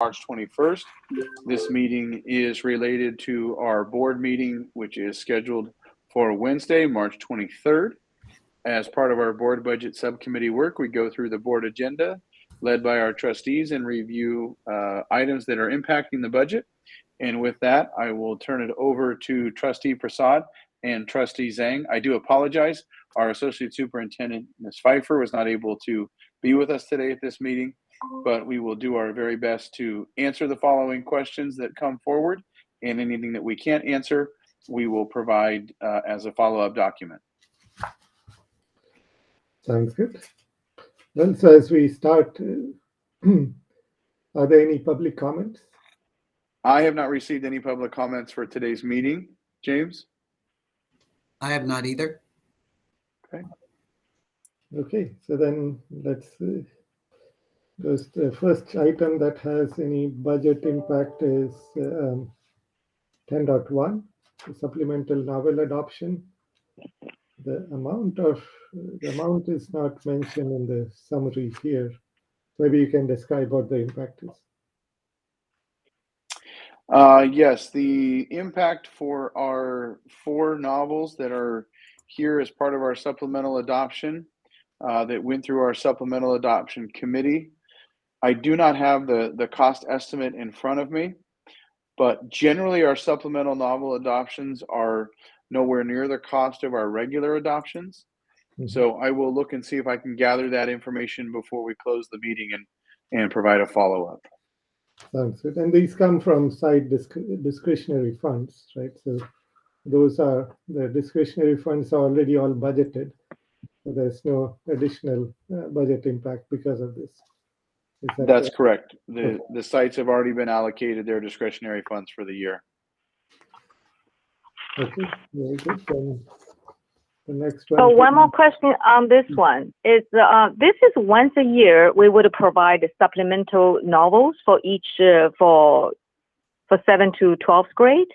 March 21st. This meeting is related to our board meeting, which is scheduled for Wednesday, March 23rd. As part of our board budget subcommittee work, we go through the board agenda led by our trustees and review items that are impacting the budget. And with that, I will turn it over to Trustee Prasad and Trustee Zhang. I do apologize. Our Associate Superintendent, Ms. Pfeiffer, was not able to be with us today at this meeting, but we will do our very best to answer the following questions that come forward, and anything that we can't answer, we will provide as a follow-up document. Sounds good. Well, so as we start, are there any public comments? I have not received any public comments for today's meeting. James? I have not either. Okay, so then let's the first item that has any budget impact is 10.1, the supplemental novel adoption. The amount is not mentioned in the summary here. Maybe you can describe what the impact is. Yes, the impact for our 4 novels that are here as part of our supplemental adoption that went through our supplemental adoption committee. I do not have the cost estimate in front of me, but generally our supplemental novel adoptions are nowhere near the cost of our regular adoptions. Mm-hmm. So I will look and see if I can gather that information before we close the meeting and provide a follow-up. Sounds good. And these come from side discretionary funds, right? So those are the discretionary funds are already all budgeted. So there's no additional budget impact because of this. That's correct. The sites have already been allocated their discretionary funds for the year. Okay, very good. Then the next one. So one more question on this one is this is once a year we would provide supplemental novels for each for 7th to 12th grade.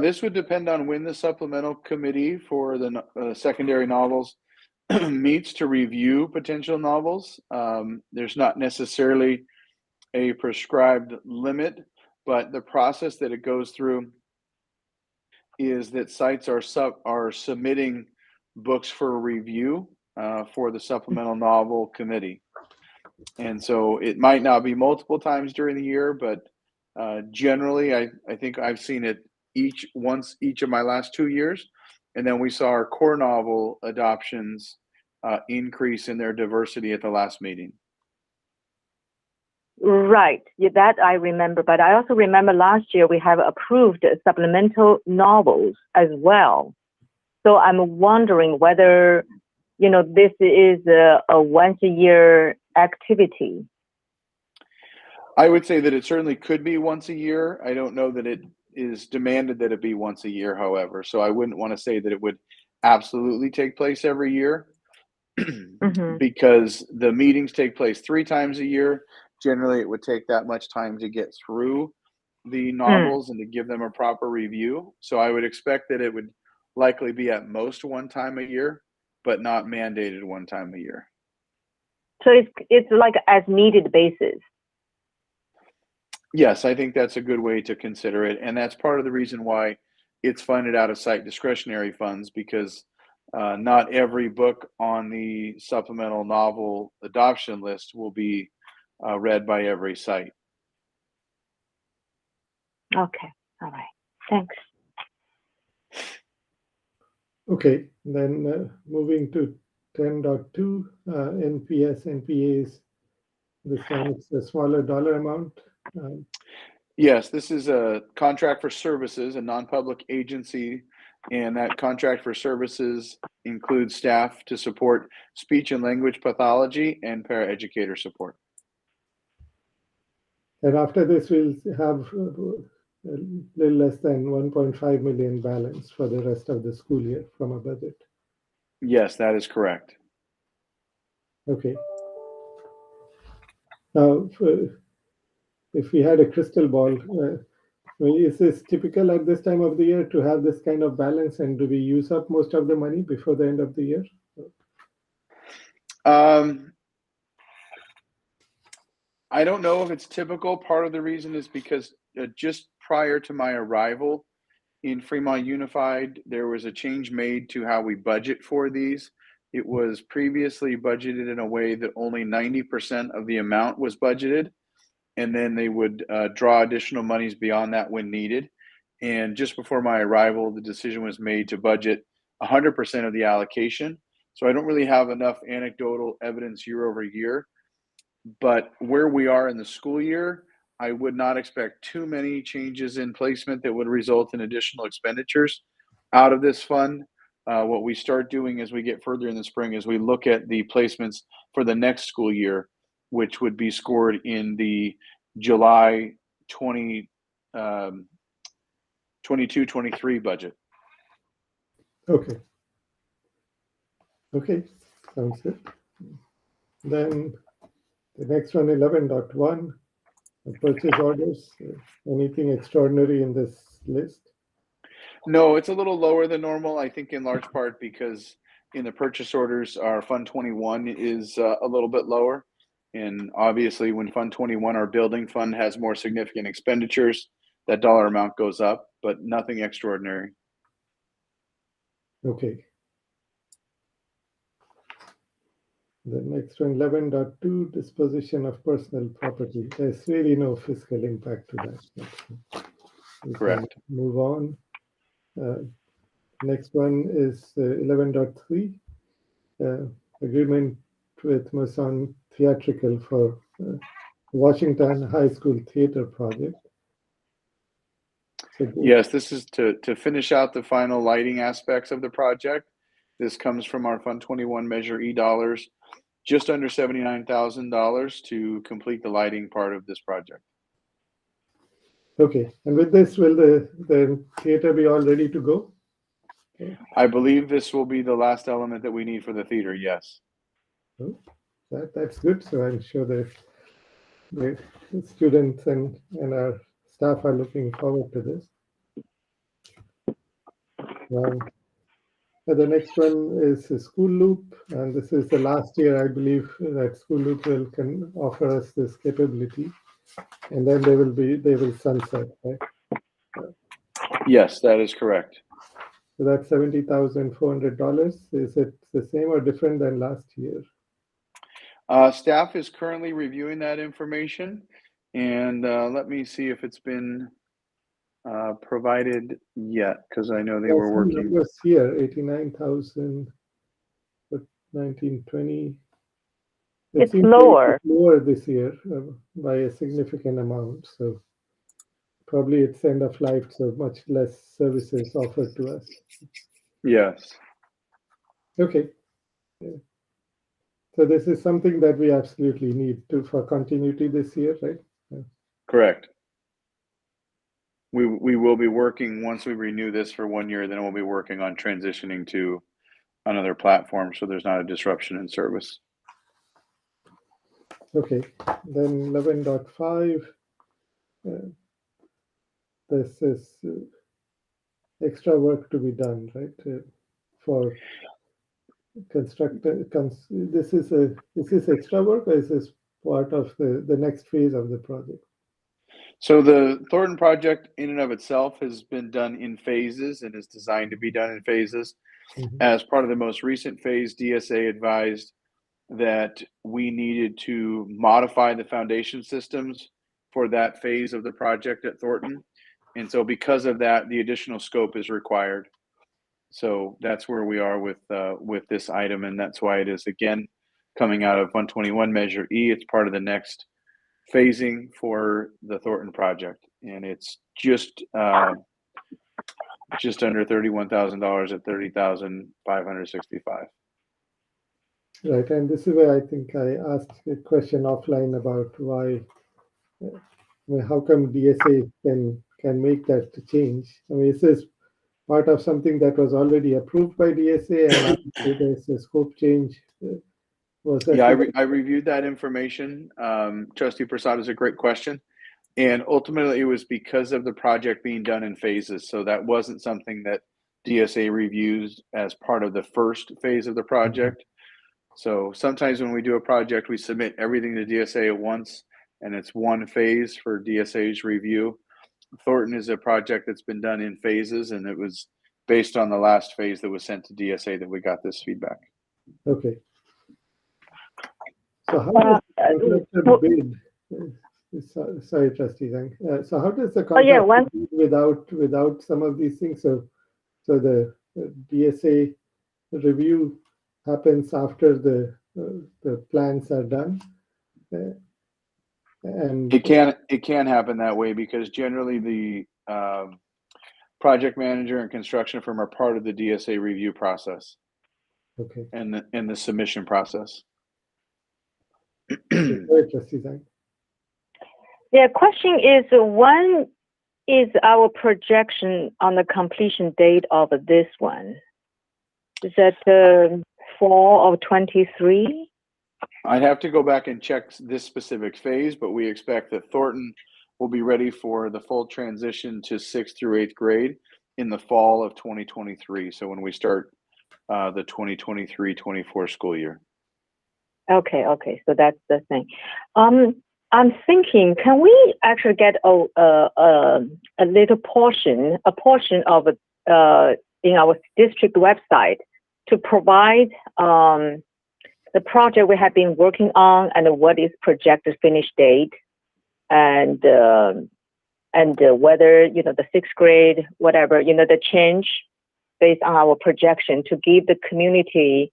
This would depend on when the supplemental committee for the secondary novels meets to review potential novels. There's not necessarily a prescribed limit, but the process that it goes through is that sites are submitting books for review for the supplemental novel committee. And so it might not be multiple times during the year, but generally I think I've seen it once each of my last 2 years. And then we saw our core novel adoptions increase in their diversity at the last meeting. Right, yeah, that I remember. But I also remember last year we have approved supplemental novels as well. So I'm wondering whether, this is a once a year activity. I would say that it certainly could be once a year. I don't know that it is demanded that it be once a year, however. So I wouldn't want to say that it would absolutely take place every year mm-hmm. because the meetings take place 3 times a year. Generally, it would take that much time to get through the novels and to give them a proper review. So I would expect that it would likely be at most 1 time a year, but not mandated 1 time a year. So it's like as needed basis. Yes, I think that's a good way to consider it. And that's part of the reason why it's funded out of site discretionary funds, because not every book on the supplemental novel adoption list will be read by every site. Okay, all right, thanks. Okay, then moving to 10.2, NPSMPA is this one. It's a smaller dollar amount. Yes, this is a contract for services, a non-public agency, and that contract for services includes staff to support speech and language pathology and paraeducator support. And after this, we'll have a little less than 1.5 million balance for the rest of the school year from a budget. Yes, that is correct. Okay. Now, if we had a crystal ball, is this typical at this time of the year to have this kind of balance, and do we use up most of the money before the end of the year? I don't know if it's typical. Part of the reason is because just prior to my arrival in Fremont Unified, there was a change made to how we budget for these. It was previously budgeted in a way that only 90% of the amount was budgeted, and then they would draw additional monies beyond that when needed. And just before my arrival, the decision was made to budget 100% of the allocation. So I don't really have enough anecdotal evidence year over year. But where we are in the school year, I would not expect too many changes in placement that would result in additional expenditures out of this fund. What we start doing as we get further in the spring is we look at the placements for the next school year, which would be scored in the July 22-23 budget. Okay. Okay, sounds good. Then the next one, 11.1, purchase orders. Anything extraordinary in this list? No, it's a little lower than normal, I think in large part because in the purchase orders, our Fund 21 is a little bit lower. And obviously when Fund 21, our building fund, has more significant expenditures, that dollar amount goes up, but nothing extraordinary. Okay. The next one, 11.2, disposition of personal property. There's really no fiscal impact to that. We Correct. can move on. Next one is 11.3, agreement with Mason Theatrical for Washington High School Theater project. So Yes, this is to finish out the final lighting aspects of the project. This comes from our Fund 21 Measure E dollars, just under $79,000 to complete the lighting part of this project. okay, and with this, will the theater be all ready to go? Okay. I believe this will be the last element that we need for the theater, yes. Oh, that's good. So I'm sure that the students and our staff are looking forward to this. The next one is a school loop, and this is the last year, I believe, that school loop can offer us this capability, and then they will sunset, right? Yes, that is correct. So that's $70,400. Is it the same or different than last year? Staff is currently reviewing that information, and let me see if it's been provided yet, because I know they were working. Numbers here, 89,000, 1920. It's seems lower. lower this year by a significant amount. So probably it's end of life, so much less services offered to us. Yes. Okay. Yeah. So this is something that we absolutely need for continuity this year, right? Yeah. Correct. We will be working, once we renew this for 1 year, then we'll be working on transitioning to another platform so there's not a disruption in service. Okay, then 11.5, this is extra work to be done, right? For construct, this is extra work, or is this part of the next phase of the project? So the Thornton project in and of itself has been done in phases and is designed to be done in phases. Mhm. As part of the most recent phase, DSA advised that we needed to modify the foundation systems for that phase of the project at Thornton. And so because of that, the additional scope is required. So that's where we are with this item, and that's why it is, again, coming out of 121 Measure E. It's part of the next phasing for the Thornton project, and it's just under $31,000 at $30,565. Right, and this is where I think I asked a question offline about why, how come DSA can make that change? I mean, is this part of something that was already approved by DSA, and there's a scope change? Was that? Yeah, I reviewed that information. Trustee Prasad, is a great question. And ultimately, it was because of the project being done in phases. So that wasn't something that DSA reviews as part of the first phase of the project. So sometimes when we do a project, we submit everything to DSA at once. and it's one phase for DSA's review. Thornton is a project that's been done in phases, and it was based on the last phase that was sent to DSA that we got this feedback. Okay. So how does the contractor bid? Sorry, Trustee Zhang. So how does the contractor bid without some of these things? So the DSA review happens after the plans are done, and it can happen that way because generally the project manager and construction firm are part of the DSA review process. Okay. And the submission process. Yeah, question is, when is our projection on the completion date of this one? Is that fall of 23? I'd have to go back and check this specific phase, but we expect that Thornton will be ready for the full transition to 6th through 8th grade in the fall of 2023. So when we start the 2023-24 school year. Okay, so that's the thing. I'm thinking, can we actually get a little portion of in our district website to provide the project we have been working on and what is projected finish date, and whether the 6th grade, whatever, the change based on our projection, to give the community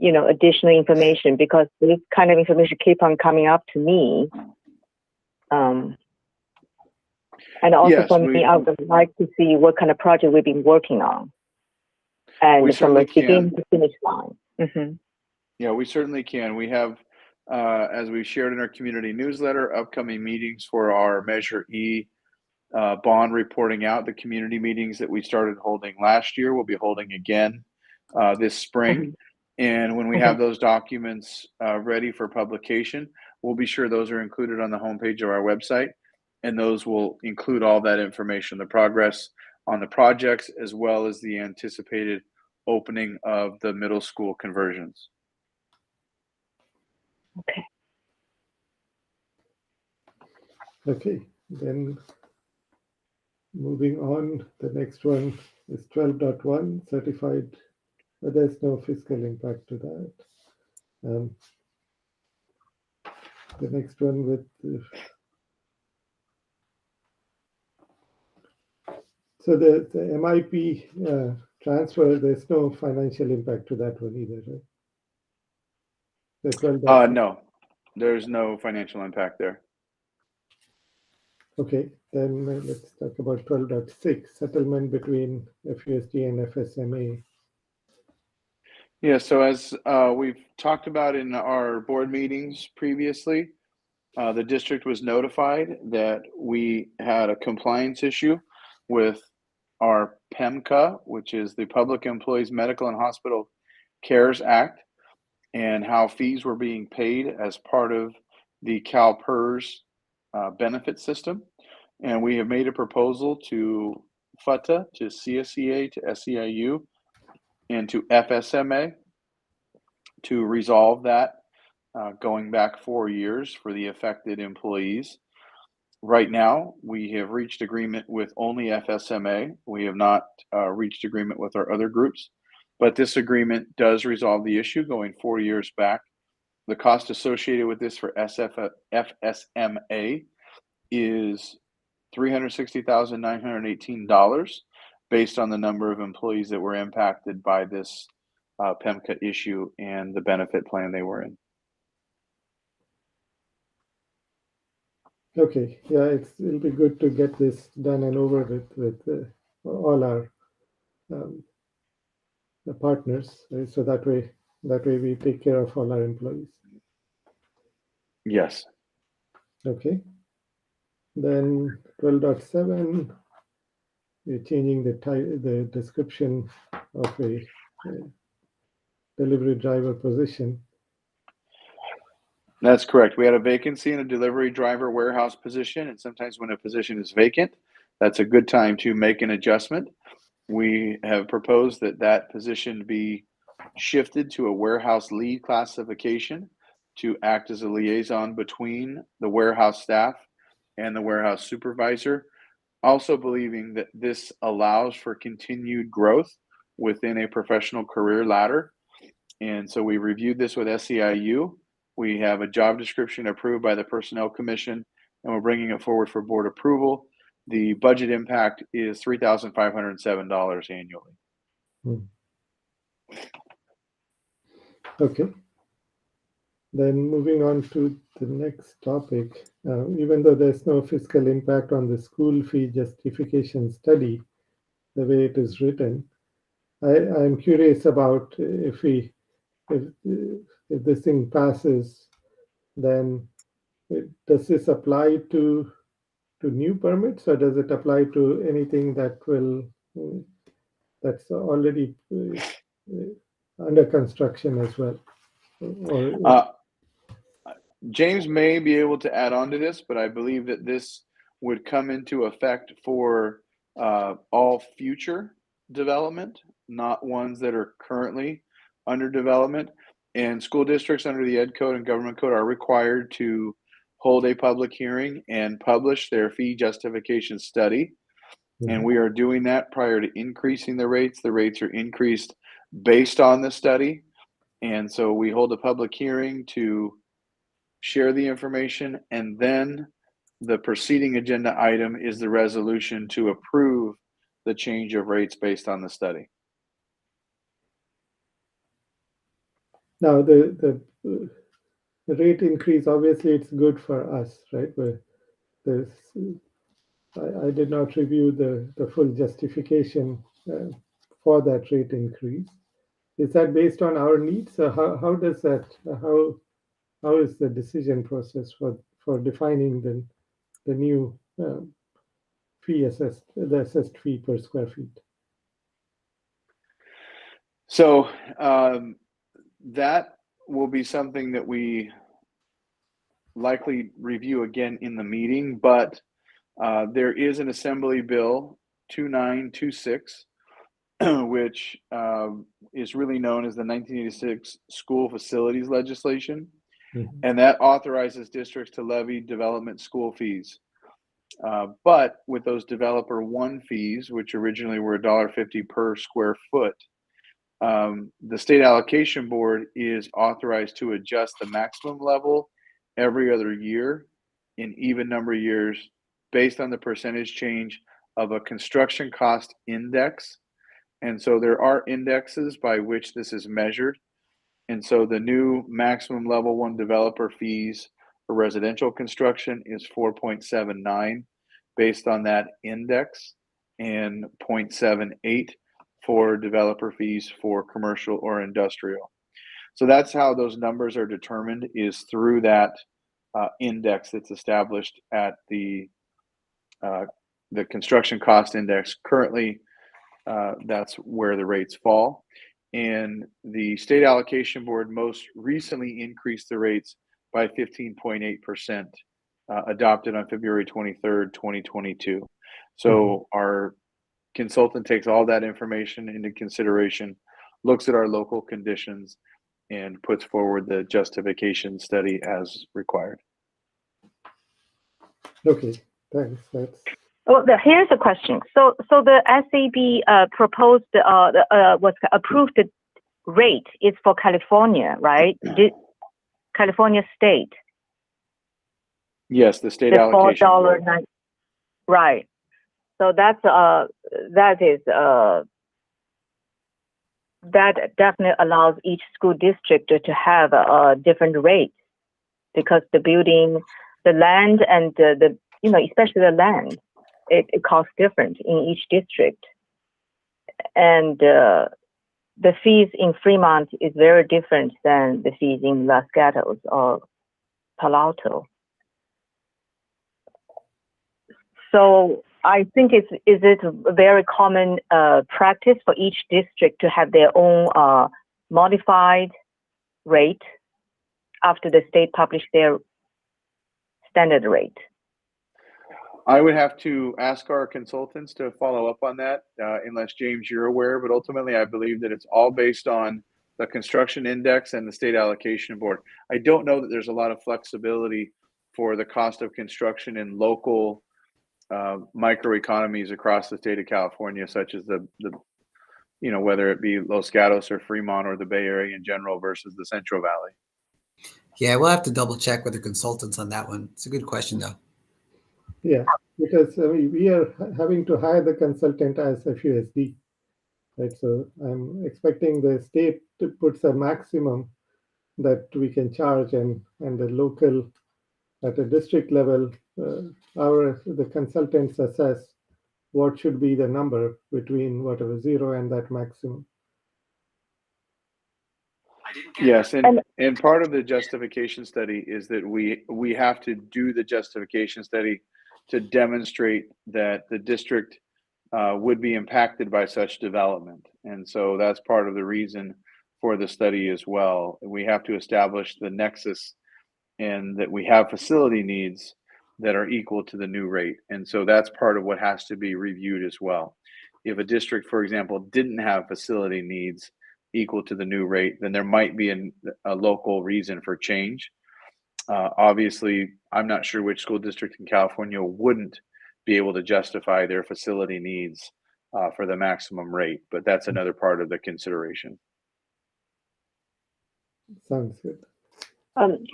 additional information, because this kind of information keep on coming up to me. And also yes, for me, I would like to see what kind of project we've been working on. And from the beginning to finish line. Mm-hmm. Yeah, we certainly can. We have, as we shared in our community newsletter, upcoming meetings for our Measure E bond reporting out. The community meetings that we started holding last year, we'll be holding again this spring. Mm-hmm. And when we have those documents ready for publication, we'll be sure those are included on the homepage of our website. And those will include all that information, the progress on the projects, as well as the anticipated opening of the middle school conversions. Okay, then moving on, the next one is 12.1, certified, but there's no fiscal impact to that. The next one with so the MIP transfer, there's no financial impact to that one either, right? No, there's no financial impact there. Okay, then let's talk about 12.6, settlement between FUSD and FSMA. Yeah, so as we've talked about in our board meetings previously, the district was notified that we had a compliance issue with our PEMCA, which is the Public Employees Medical and Hospital Cares Act, and how fees were being paid as part of the CalPERS benefit system. And we have made a proposal to FUTA, to CSEA, to SEIU, and to FSMA to resolve that going back 4 years for the affected employees. Right now, we have reached agreement with only FSMA. We have not reached agreement with our other groups, but this agreement does resolve the issue going 4 years back. The cost associated with this for FSMA is $360,918 based on the number of employees that were impacted by this PEMCA issue and the benefit plan they were in. Okay, yeah, it'll be good to get this done and over with all our partners, right? So that way we take care of all our employees. Yes. Okay. Then 12.7, we're changing the description of a delivery driver position. That's correct. We had a vacancy in a delivery driver warehouse position, and sometimes when a position is vacant, that's a good time to make an adjustment. We have proposed that position be shifted to a warehouse lead classification to act as a liaison between the warehouse staff and the warehouse supervisor, also believing that this allows for continued growth within a professional career ladder. And so we reviewed this with SEIU. We have a job description approved by the Personnel Commission, and we're bringing it forward for board approval. The budget impact is $3,507 annually. Okay. Then moving on to the next topic, even though there's no fiscal impact on the school fee justification study, the way it is written, I'm curious about if this thing passes, then does this apply to new permits, or does it apply to anything that's already under construction as well? Or James may be able to add on to this, but I believe that this would come into effect for all future development, not ones that are currently under development. And school districts under the Ed Code and Government Code are required to hold a public hearing and publish their fee justification study. And we are doing that prior to increasing the rates. The rates are increased based on the study. And so we hold a public hearing to share the information, and then the preceding agenda item is the resolution to approve the change of rates based on the study. Now, the rate increase, obviously, it's good for us, right? But I did not review the full justification for that rate increase. Is that based on our needs? How does that? How is the decision process for defining the new fee the assessed fee per square feet? So that will be something that we likely review again in the meeting, but there is an Assembly Bill 2926, which is really known as the 1986 School Facilities Legislation. And that authorizes districts to levy development school fees. But with those developer one fees, which originally were $1.50 per square foot, the state allocation board is authorized to adjust the maximum level every other year in even number of years based on the percentage change of a construction cost index. And so there are indexes by which this is measured. And so the new maximum level one developer fees for residential construction is 4.79 based on that index, and 0.78 for developer fees for commercial or industrial. So that's how those numbers are determined, is through that index that's established at the construction cost index. Currently, that's where the rates fall. And the state allocation board most recently increased the rates by 15.8%, adopted on February 23rd, 2022. So our consultant takes all that information into consideration, looks at our local conditions, and puts forward the justification study as required. Okay, thanks. Well, here's a question. So the SAB proposed was approved rate is for California, right? California state. Yes, the state the allocation. $4.9. Right. So that definitely allows each school district to have a different rate, because the building, the land, and especially the land, it costs different in each district. And the fees in Fremont is very different than the fees in Los Gatos or Palo Alto. So I think is it a very common practice for each district to have their own modified rate after the state published their standard rate? I would have to ask our consultants to follow up on that, unless, James, you're aware. But ultimately, I believe that it's all based on the construction index and the state allocation board. I don't know that there's a lot of flexibility for the cost of construction in local microeconomies across the state of California, such as the whether it be Los Gatos or Fremont or the Bay Area in general versus the Central Valley. Yeah, we'll have to double check with the consultants on that one. It's a good question, though. Yeah, because we are having to hire the consultant as FUSD, right? So I'm expecting the state to put a maximum that we can charge, and the local, at a district level, the consultants assess what should be the number between whatever 0 and that maximum. Yes, and part of the justification study is that we have to do the justification study to demonstrate that the district would be impacted by such development. And so that's part of the reason for the study as well. We have to establish the nexus and that we have facility needs that are equal to the new rate. And so that's part of what has to be reviewed as well. If a district, for example, didn't have facility needs equal to the new rate, then there might be a local reason for change. Obviously, I'm not sure which school district in California wouldn't be able to justify their facility needs for the maximum rate, but that's another part of the consideration. Sounds good. Can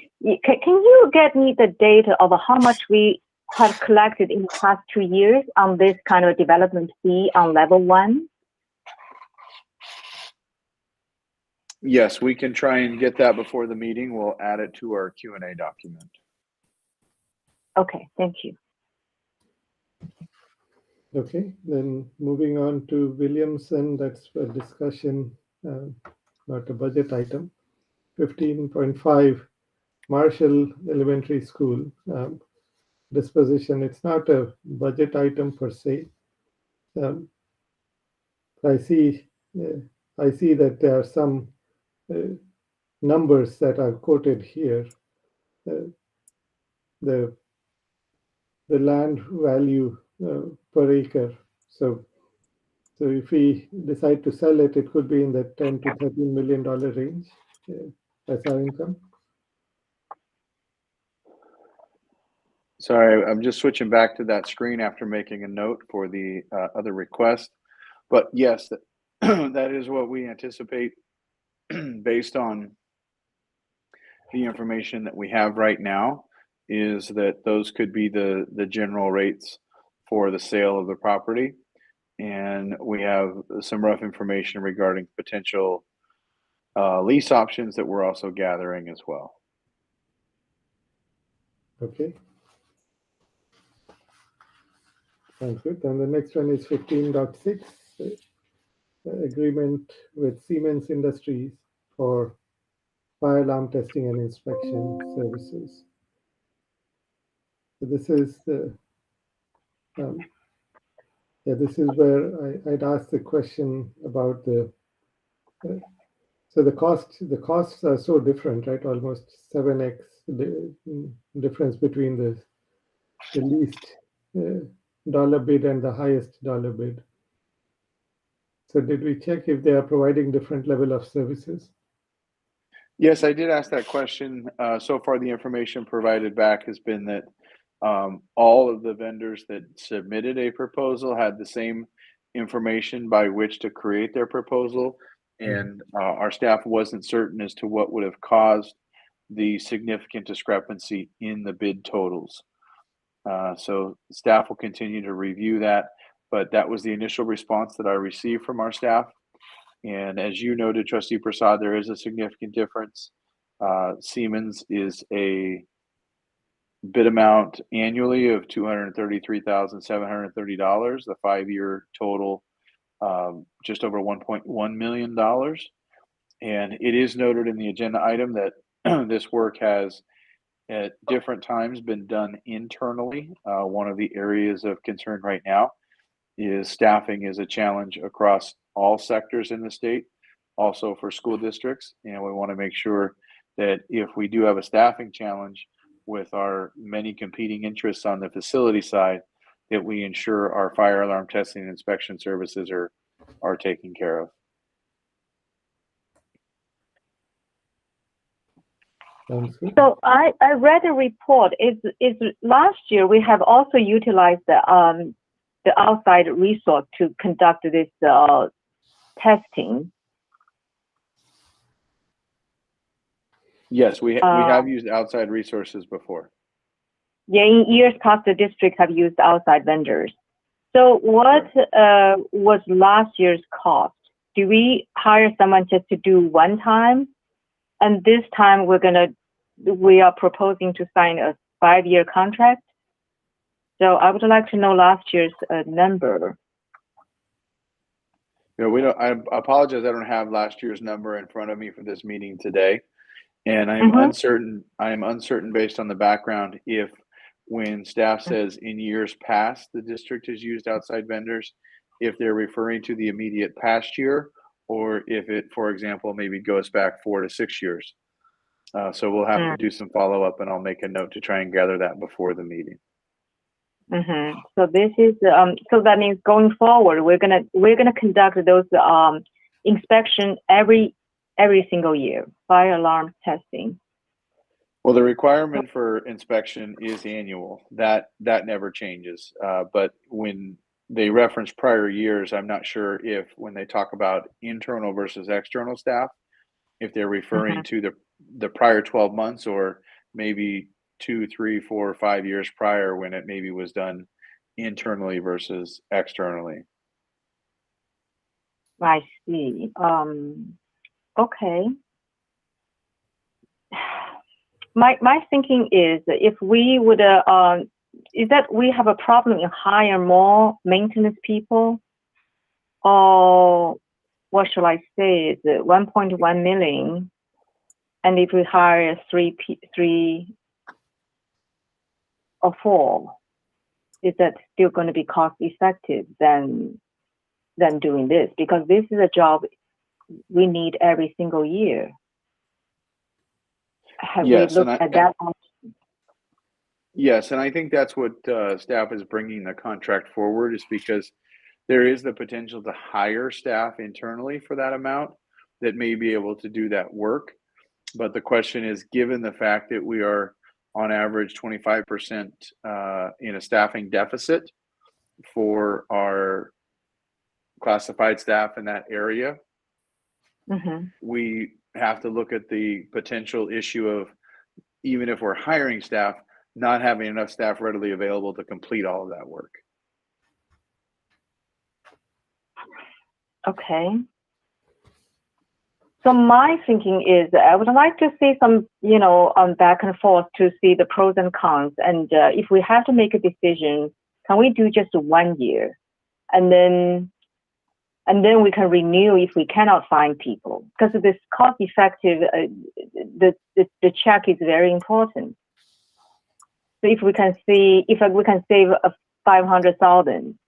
you get me the data of how much we have collected in the past 2 years on this kind of development fee on level 1? Yes, we can try and get that before the meeting. We'll add it to our Q&A document. Okay, thank you. Okay, then moving on to Williamson, that's a discussion, not a budget item. 15.5, Marshall Elementary School, disposition. It's not a budget item per se. I see that there are some numbers that are quoted here. The land value per acre. So if we decide to sell it, it could be in the $10 to $13 million range as our income. Sorry, I'm just switching back to that screen after making a note for the other request. But yes, that is what we anticipate based on the information that we have right now, is that those could be the general rates for the sale of the property. And we have some rough information regarding potential lease options that we're also gathering as well. Okay. Sounds good. And the next one is 15.6, agreement with Siemens Industries for fire alarm testing and inspection services. So this is the this is where I'd asked the question about the so the costs are so different, right? Almost 7x difference between the least dollar bid and the highest dollar bid. So did we check if they are providing different level of services? Yes, I did ask that question. So far, the information provided back has been that all of the vendors that submitted a proposal had the same information by which to create their proposal. And our staff wasn't certain as to what would have caused the significant discrepancy in the bid totals. So staff will continue to review that, but that was the initial response that I received from our staff. And as you noted, Trustee Prasad, there is a significant difference. Siemens is a bid amount annually of $233,730, the 5-year total just over $1.1 million. And it is noted in the agenda item that this work has at different times been done internally. One of the areas of concern right now is staffing is a challenge across all sectors in the state, also for school districts. And we want to make sure that if we do have a staffing challenge with our many competing interests on the facility side, that we ensure our fire alarm testing and inspection services are taken care of. Sounds good. So I read a report. Is last year we have also utilized the outside resource to conduct this testing. Yes, we have used outside resources before. Yeah, in years past, the district have used outside vendors. So what was last year's cost? Do we hire someone just to do one time? And this time we are proposing to sign a 5-year contract. So I would like to know last year's number. You know, we don't. I apologize. I don't have last year's number in front of me for this meeting today, and I'm uncertain. I am uncertain based on the background if, when staff says in years past the district has used outside vendors, if they're referring to the immediate past year, or if it, for example, maybe goes back 4 to 6 years. So we'll have to do some follow up, and I'll make a note to try and gather that before the meeting. So this is so that means going forward we're gonna conduct those inspection every single year, fire alarm testing. Well, the requirement for inspection is annual. That never changes. But when they reference prior years, I'm not sure if when they talk about internal versus external staff, if they're referring to the prior 12 months or maybe 2, 3, 4, or 5 years prior when it maybe was done internally versus externally. I see. Okay. My thinking is if we would is that we have a problem in hire more maintenance people, or what shall I say? Is it 1.1 million? And if we hire 3 or 4, is that still going to be cost effective than doing this? Because this is a job we need every single year. Have we looked at that option? Yes, and I think that's what staff is bringing the contract forward, is because there is the potential to hire staff internally for that amount that may be able to do that work. But the question is, given the fact that we are on average 25% in a staffing deficit for our classified staff in that area, we have to look at the potential issue of, even if we're hiring staff, not having enough staff readily available to complete all of that work. Okay. So my thinking is I would like to see some, back and forth to see the pros and cons. And if we have to make a decision, can we do just 1 year? And then we can renew if we cannot find people. Because this cost effective, the check is very important. So if we can save 500,000,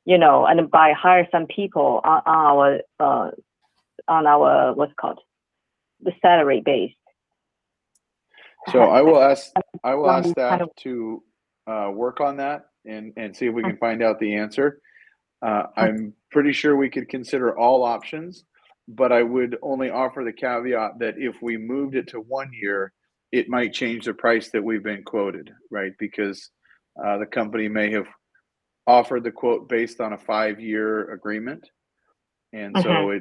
and by hire some people on our what's called the salary base. So I will ask staff to work on that and see if we can find out the answer. I'm pretty sure we could consider all options, but I would only offer the caveat that if we moved it to 1 year, it might change the price that we've been quoted, right? Because the company may have offered the quote based on a 5-year agreement. And so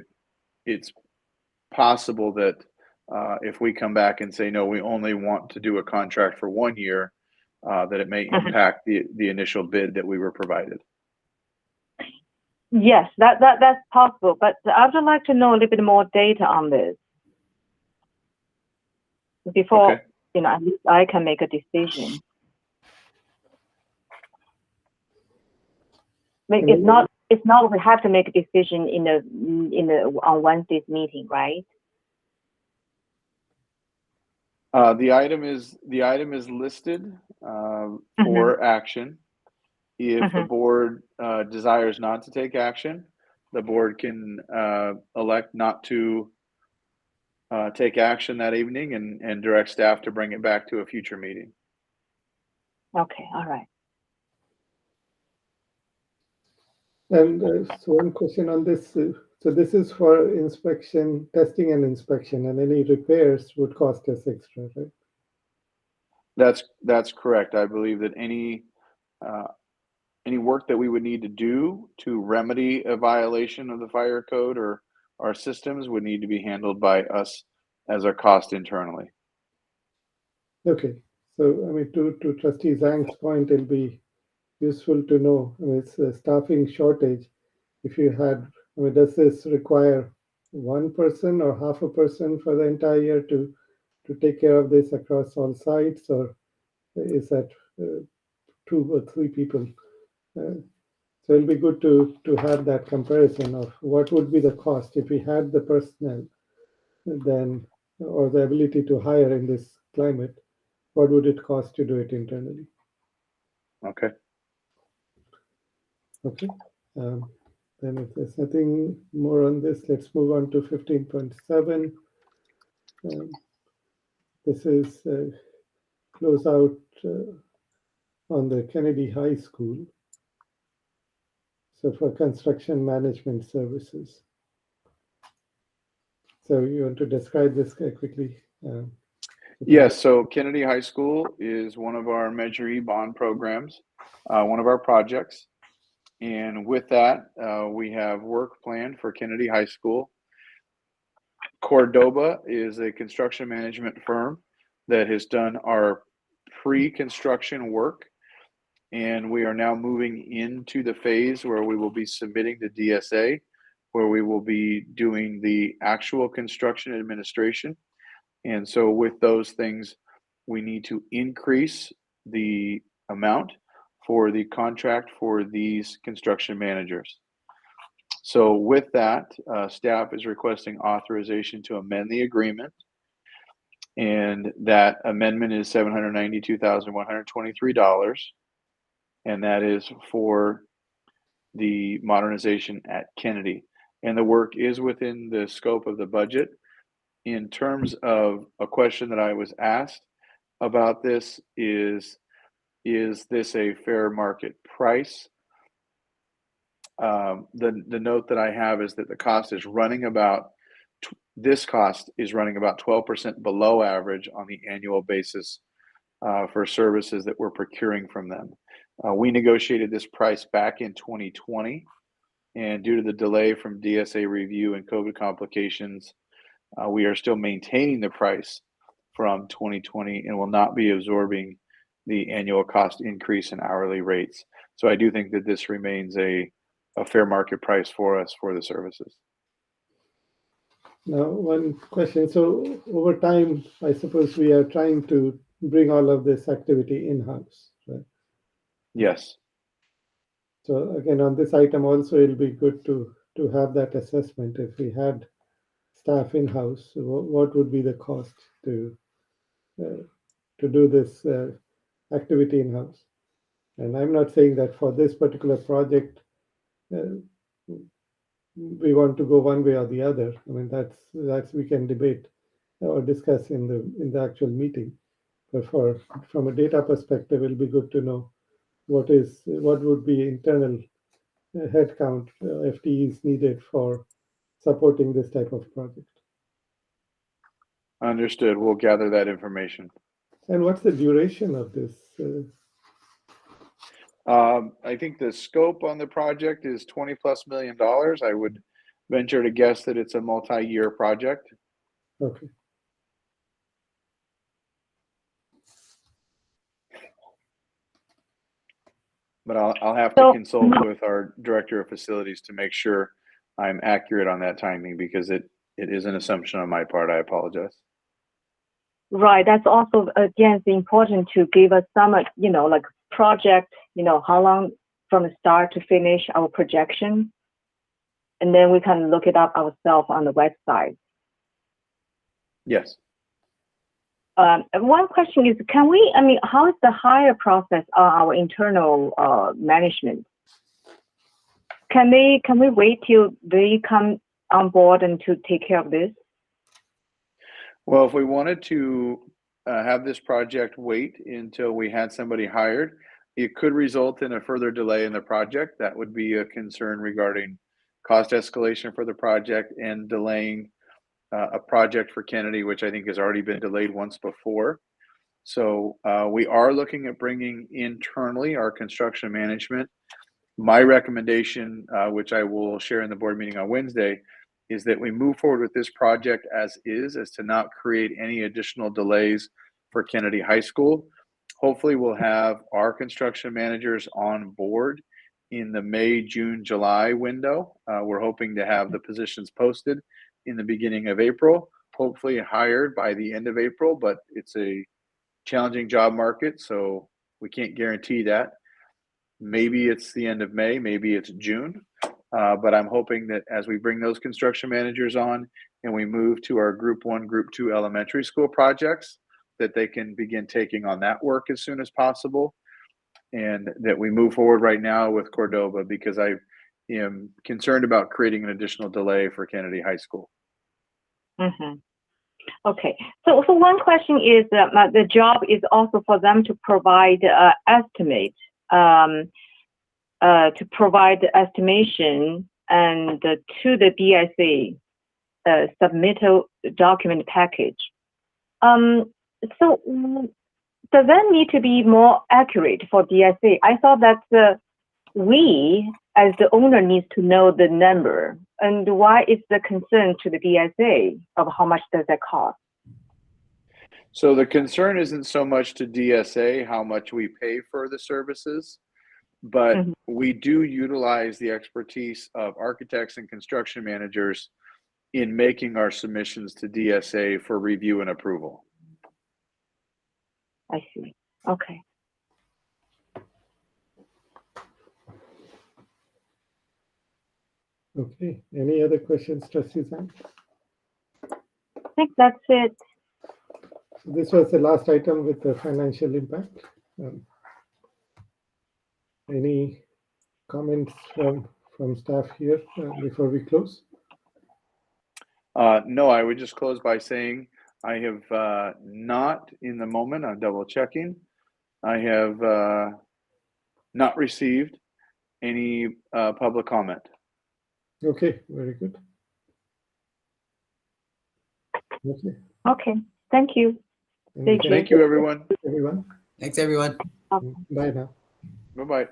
it's possible that if we come back and say, no, we only want to do a contract for 1 year, that it may impact the initial bid that we were provided. Yes, that's possible, but I would like to know a little bit more data on this before at least I can make a decision. It's not we have to make a decision on Wednesday's meeting, right? The item is listed for action. If the board desires not to take action, the board can elect not to take action that evening and direct staff to bring it back to a future meeting. Okay, all right. And so one question on this, So this is for inspection, testing and inspection, and any repairs would cost us extra, right? That's correct. I believe that any work that we would need to do to remedy a violation of the fire code or our systems would need to be handled by us as a cost internally. Okay. So, I mean, to Trustee Zhang's point, it'll be useful to know, I mean, it's a staffing shortage. If you had, I mean, does this require one person or half a person for the entire year to take care of this across all sites, or is that 2 or 3 people? So it'll be good to have that comparison of what would be the cost if we had the personnel, then, or the ability to hire in this climate. What would it cost to do it internally? Okay. Okay. Then if there's nothing more on this, let's move on to 15.7. This is close out on the Kennedy High School. So for construction management services. So you want to describe this quickly? Yes, so Kennedy High School is one of our Measure E bond programs, one of our projects. And with that, we have work planned for Kennedy High School. Cordoba is a construction management firm that has done our pre-construction work. And we are now moving into the phase where we will be submitting to DSA, where we will be doing the actual construction administration. And so with those things, we need to increase the amount for the contract for these construction managers. So with that, staff is requesting authorization to amend the agreement. And that amendment is $792,123. And that is for the modernization at Kennedy. And the work is within the scope of the budget. In terms of a question that I was asked about this is this a fair market price? The note that I have is that the cost is running about, this cost is running about 12% below average on the annual basis for services that we're procuring from them. We negotiated this price back in 2020, and due to the delay from DSA review and COVID complications, we are still maintaining the price from 2020 and will not be absorbing the annual cost increase in hourly rates. So I do think that this remains a fair market price for us for the services. Now, one question. So over time, I suppose we are trying to bring all of this activity in-house, right? Yes. So again, on this item also, it'll be good to have that assessment. If we had staff in-house, what would be the cost to do this activity in-house? And I'm not saying that for this particular project, we want to go one way or the other. I mean, that's we can debate or discuss in the actual meeting. But from a data perspective, it'll be good to know what would be internal headcount FTEs needed for supporting this type of project. Understood. We'll gather that information. And what's the duration of this? I think the scope on the project is $20+ million. I would venture to guess that it's a multi-year project. Okay. But I'll have to consult with our director of facilities to make sure I'm accurate on that timing, because it is an assumption on my part. I apologize. Right. That's also, again, important to give us some, like project, how long from start to finish our projection. And then we can look it up ourselves on the website. Yes. One question is, how is the hire process on our internal management? Can we wait till they come on board and to take care of this? Well, if we wanted to have this project wait until we had somebody hired, it could result in a further delay in the project. That would be a concern regarding cost escalation for the project and delaying a project for Kennedy, which I think has already been delayed once before. So we are looking at bringing internally our construction management. My recommendation, which I will share in the board meeting on Wednesday, is that we move forward with this project as to not create any additional delays for Kennedy High School. Hopefully we'll have our construction managers on board in the May, June, July window. We're hoping to have the positions posted in the beginning of April, hopefully hired by the end of April, but it's a challenging job market, so we can't guarantee that. Maybe it's the end of May, maybe it's June, but I'm hoping that as we bring those construction managers on and we move to our Group 1, Group 2 elementary school projects, that they can begin taking on that work as soon as possible, and that we move forward right now with Cordoba, because I am concerned about creating an additional delay for Kennedy High School. Mm-hmm. Okay, so one question is the job is also for them to provide estimate, to provide estimation and to the DSA submittal document package. So does that need to be more accurate for DSA? I thought that we, as the owner, needs to know the number. And why is the concern to the DSA of how much does that cost? So the concern isn't so much to DSA how much we pay for the services, but we do utilize the expertise of architects and construction managers in making our submissions to DSA for review and approval. I see. Okay. Okay. Any other questions, Trustee Zhang? I think that's it. So this was the last item with the financial impact. Any comments from staff here before we close? No, I would just close by saying I have not, in the moment, I'm double checking, I have not received any public comment. Okay, very good. Okay. Okay. Thank you. Thank Thank you, everyone. Everyone. Thanks, everyone. Bye now. Bye-bye.